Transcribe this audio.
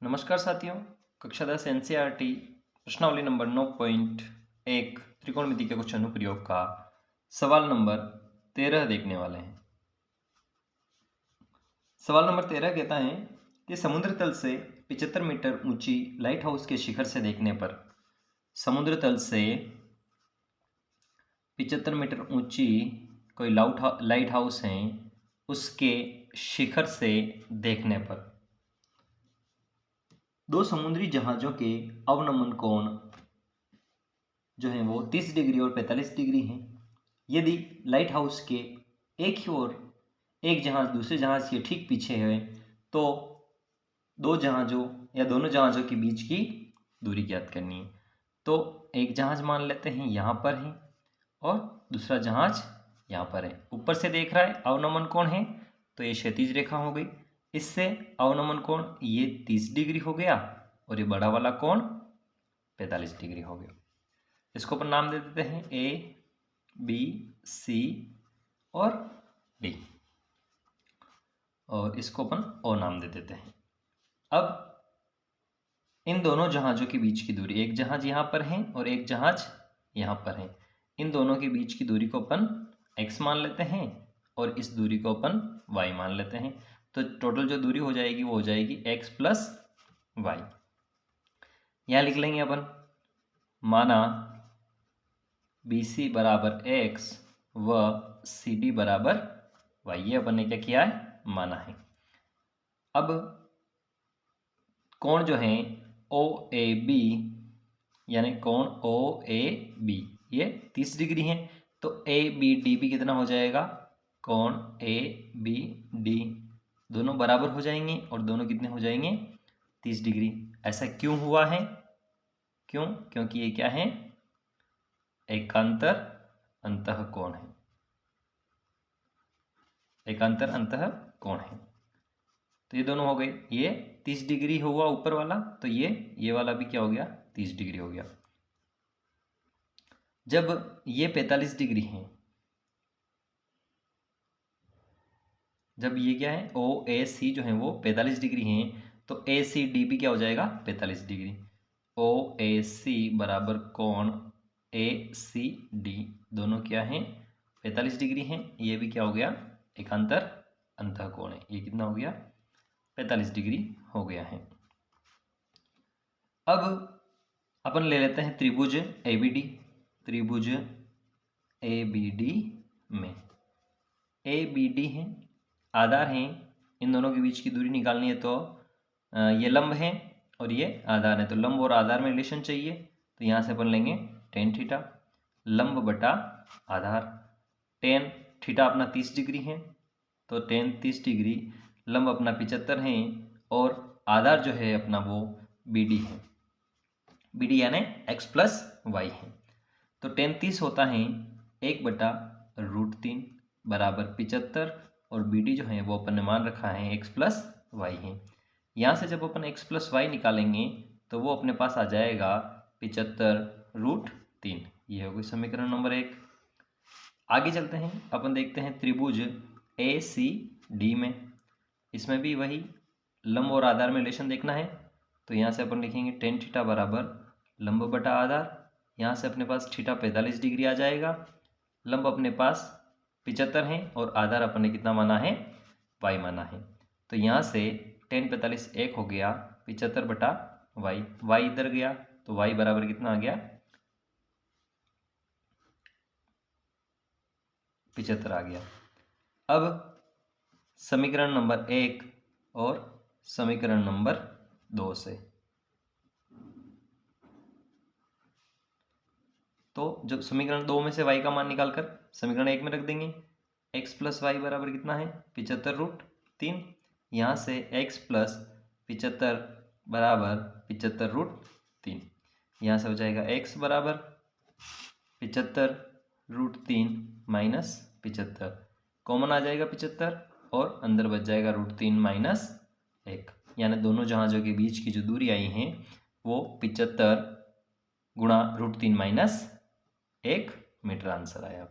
नमस्कार साथियों, कक्षा 10 एनसीईआरटी प्रश्नावली नंबर 9.1 त्रिकोणमिति के कुछ अनुप्रयोग का सवाल नंबर 13 देखने वाले हैं। सवाल नंबर 13 कहता है कि समुद्र तल से 75 मीटर ऊंची लाइट हाउस के शिखर से देखने पर समुद्र तल से 75 मीटर ऊंची कोई लाइट हाउस है, उसके शिखर से देखने पर दो समुद्री जहाज़ों के अवनमन कोण जो है वो 30 डिग्री और 45 डिग्री हैं। यदि लाइट हाउस के एक ही ओर एक जहाज़ दूसरे जहाज़ के ठीक पीछे है तो दो जहाज़ों या दोनों जहाज़ों के बीच की दूरी ज्ञात करनी है। तो एक जहाज़ मान लेते हैं यहाँ पर है और दूसरा जहाज़ यहाँ पर है। ऊपर से देख रहा है अवनमन कोण है तो ये क्षैतिज रेखा हो गई। इससे अवनमन कोण ये 30 डिग्री हो गया और ये बड़ा वाला कोण 45 डिग्री हो गया। इसको अपन नाम दे देते हैं ए, बी, सी और डी और इसको अपन ओ नाम दे देते हैं। अब इन दोनों जहाज़ों के बीच की दूरी, एक जहाज़ यहाँ पर है और एक जहाज़ यहाँ पर है, इन दोनों के बीच की दूरी को अपन x मान लेते हैं और इस दूरी को अपन y मान लेते हैं। तो टोटल जो दूरी हो जाएगी वो हो जाएगी x प्लस वाई। यहाँ लिख लेंगे अपन, माना BC बराबर x व CD बराबर y। ये अपन ने क्या किया है, माना है। अब कोण जो है OAB यानी कोण OAB ये 30 डिग्री है तो ABDB कितना हो जाएगा, कोण ABD दोनों बराबर हो जाएंगे और दोनों कितने हो जाएंगे, 30 डिग्री। ऐसा क्यों हुआ है, क्यों? क्योंकि ये क्या है, एकांतर अंतःकोण है। एकांतर अंतःकोण है तो ये दोनों हो गए। ये 30 डिग्री हुआ ऊपर वाला तो ये वाला भी क्या हो गया, 30 डिग्री हो गया। जब ये 45 डिग्री है, जब ये क्या है OAC जो है वो 45 डिग्री हैं तो ACDB क्या हो जाएगा, 45 डिग्री। OAC बराबर कोण ACD दोनों क्या हैं, 45 डिग्री हैं। ये भी क्या हो गया, एकांतर अंतःकोण है। ये कितना हो गया, 45 डिग्री हो गया है। अब अपन ले लेते हैं त्रिभुज ABD। त्रिभुज ABD में ABD है, आधार हैं, इन दोनों के बीच की दूरी निकालनी है तो ये लंब है और ये आधार है। तो लंब और आधार में रिलेशन चाहिए तो यहाँ से अपन लेंगे tan थीटा, लंब बटा आधार। tan थीटा अपना 30 डिग्री है तो tan 30 डिग्री, लंब अपना 75 है और आधार जो है अपना वो BD है। BD यानी x प्लस वाई है। तो tan 30 होता है 1/√3 बराबर 75 और BD जो है वो अपन ने मान रखा है x प्लस वाई है। यहाँ से जब अपन x प्लस वाई निकालेंगे तो वो अपने पास आ जाएगा 75√3। ये हो गई समीकरण नंबर 1। आगे चलते हैं, अपन देखते हैं त्रिभुज ACD में। इसमें भी वही लंब और आधार में रिलेशन देखना है तो यहाँ से अपन लिखेंगे tan थीटा बराबर लंब बटा आधार। यहाँ से अपने पास थीटा 45 डिग्री आ जाएगा, लंब अपने पास 75 है और आधार अपन ने कितना माना है, y माना है। तो यहाँ से tan 45 1 हो गया 75 बटा y, y इधर गया तो y बराबर कितना आ गया, 75 आ गया। अब समीकरण नंबर 1 और समीकरण नंबर 2 से, तो जब समीकरण 2 में से y का मान निकालकर समीकरण 1 में रख देंगे, x प्लस वाई बराबर कितना है, 75√3। यहाँ से x प्लस 75 बराबर 75√3। यहाँ से हो जाएगा x बराबर 75√3 माइनस 75, कॉमन आ जाएगा 75 और अंदर बच जाएगा √3 माइनस 1। यानी दोनों जहाज़ों के बीच की जो दूरी आई है वो 75 गुणा √3 माइनस 1 मीटर आंसर आया।